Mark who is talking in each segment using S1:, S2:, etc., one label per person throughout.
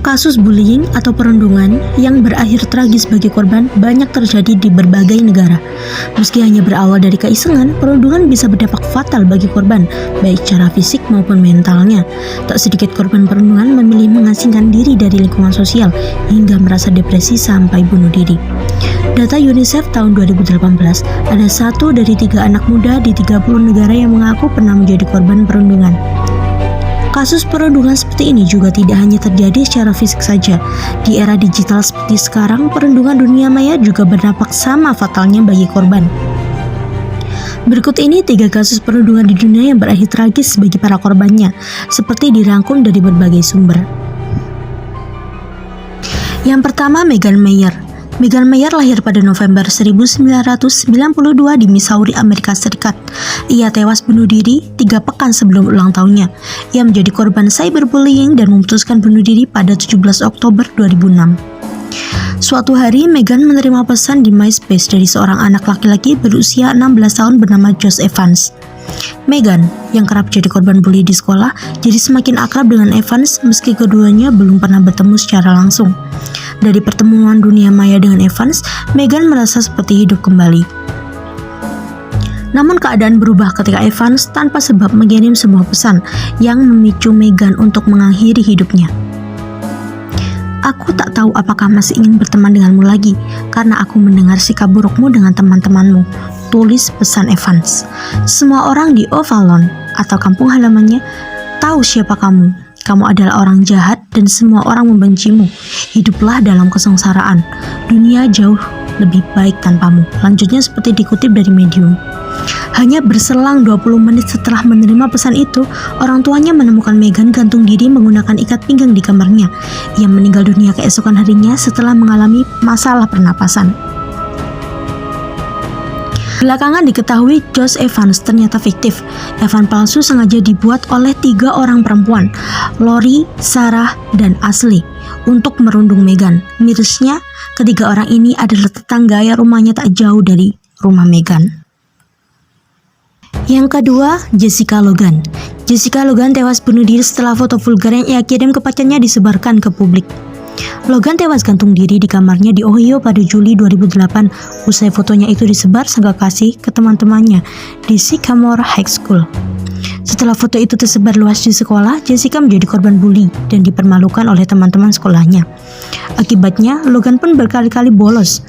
S1: Kasus bullying atau perundungan yang berakhir tragis bagi korban banyak terjadi di berbagai negara. Meski hanya berawal dari keisengan, perundungan bisa berdampak fatal bagi korban, baik secara fisik maupun mentalnya. Tak sedikit korban perundungan memilih mengasingkan diri dari lingkungan sosial hingga merasa depresi sampai bunuh diri. Data UNICEF tahun 2018, ada 1 dari 3 anak muda di 30 negara yang mengaku pernah menjadi korban perundungan. Kasus perundungan seperti ini juga tidak hanya terjadi secara fisik saja. Di era digital seperti sekarang, perundungan dunia maya juga berdampak sama fatalnya bagi korban. Berikut ini 3 kasus perundungan di dunia yang berakhir tragis bagi para korbannya, seperti dirangkum dari berbagai sumber. Yang pertama, Meghan Mayer. Meghan Mayer lahir pada November 1992 di Missouri, Amerika Serikat. Ia tewas bunuh diri 3 pekan sebelum ulang tahunnya. Ia menjadi korban cyberbullying dan memutuskan bunuh diri pada 17 Oktober 2006. Suatu hari, Meghan menerima pesan di MySpace dari seorang anak laki-laki berusia 16 tahun bernama Josh Evans. Meghan, yang kerap jadi korban bully di sekolah, jadi semakin akrab dengan Evans meski keduanya belum pernah bertemu secara langsung. Dari pertemuan dunia maya dengan Evans, Meghan merasa seperti hidup kembali. Namun keadaan berubah ketika Evans tanpa sebab mengirim sebuah pesan yang memicu Meghan untuk mengakhiri hidupnya. "Aku tak tahu apakah masih ingin berteman denganmu lagi, karena aku mendengar sikap burukmu dengan teman-temanmu," tulis pesan Evans. "Semua orang di Avalon atau kampung halamannya tahu siapa kamu. Kamu adalah orang jahat dan semua orang membencimu. Hiduplah dalam kesengsaraan. Dunia jauh lebih baik tanpamu." Lanjutnya seperti dikutip dari Medium. Hanya berselang 20 menit setelah menerima pesan itu, orang tuanya menemukan Meghan gantung diri menggunakan ikat pinggang di kamarnya. Ia meninggal dunia keesokan harinya setelah mengalami masalah pernapasan. Belakangan diketahui Josh Evans ternyata fiktif. Evan palsu sengaja dibuat oleh 3 orang perempuan, Lori, Sarah, dan Ashley, untuk merundung Meghan. Mirisnya, ketiga orang ini adalah tetangga yang rumahnya tak jauh dari rumah Meghan. Yang kedua, Jessica Logan. Jessica Logan tewas bunuh diri setelah foto vulgar yang ia kirim ke pacarnya disebarkan ke publik. Logan tewas gantung diri di kamarnya di Ohio pada Juli 2008. Usai fotonya itu disebar sang kekasih ke teman-temannya di Sycamore High School. Setelah foto itu tersebar luas di sekolah, Jessica menjadi korban bully dan dipermalukan oleh teman-teman sekolahnya. Akibatnya, Logan pun berkali-kali bolos,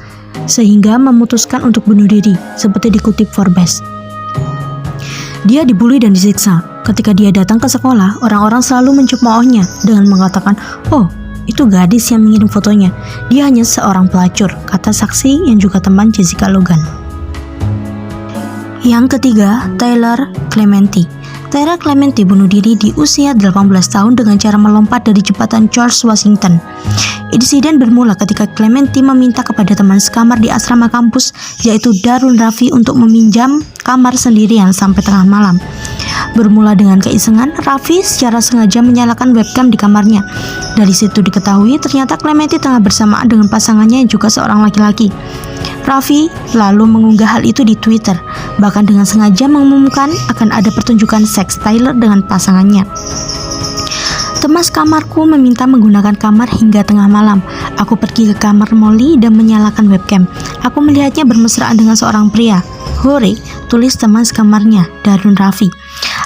S1: sehingga memutuskan untuk bunuh diri, seperti dikutip Forbes. Dia dibully dan disiksa. Ketika dia datang ke sekolah, orang-orang selalu mencemoohnya dengan mengatakan, "Oh, itu gadis yang mengirim fotonya. Dia hanya seorang pelacur," kata saksi yang juga teman Jessica Logan. Yang ketiga, Tyler Clementi. Tyler Clementi bunuh diri di usia 18 tahun dengan cara melompat dari jembatan George Washington. Insiden bermula ketika Clementi meminta kepada teman sekamar di asrama kampus, yaitu Darun Rafi, untuk meminjam kamar sendirian sampai tengah malam. Bermula dengan keisengan, Raffi secara sengaja menyalakan webcam di kamarnya. Dari situ diketahui ternyata Clementi tengah bersamaan dengan pasangannya yang juga seorang laki-laki. Raffi lalu mengunggah hal itu di Twitter, bahkan dengan sengaja mengumumkan akan ada pertunjukan seks Tyler dengan pasangannya. "Temas kamarku meminta menggunakan kamar hingga tengah malam. Aku pergi ke kamar Molly dan menyalakan webcam. Aku melihatnya bermesraan dengan seorang pria. Hore," tulis teman sekamarnya, Darun Rafi.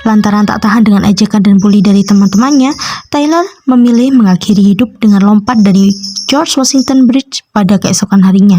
S1: Lantaran tak tahan dengan ejekan dan bully dari teman-temannya, Tyler memilih mengakhiri hidup dengan lompat dari George Washington Bridge pada keesokan harinya.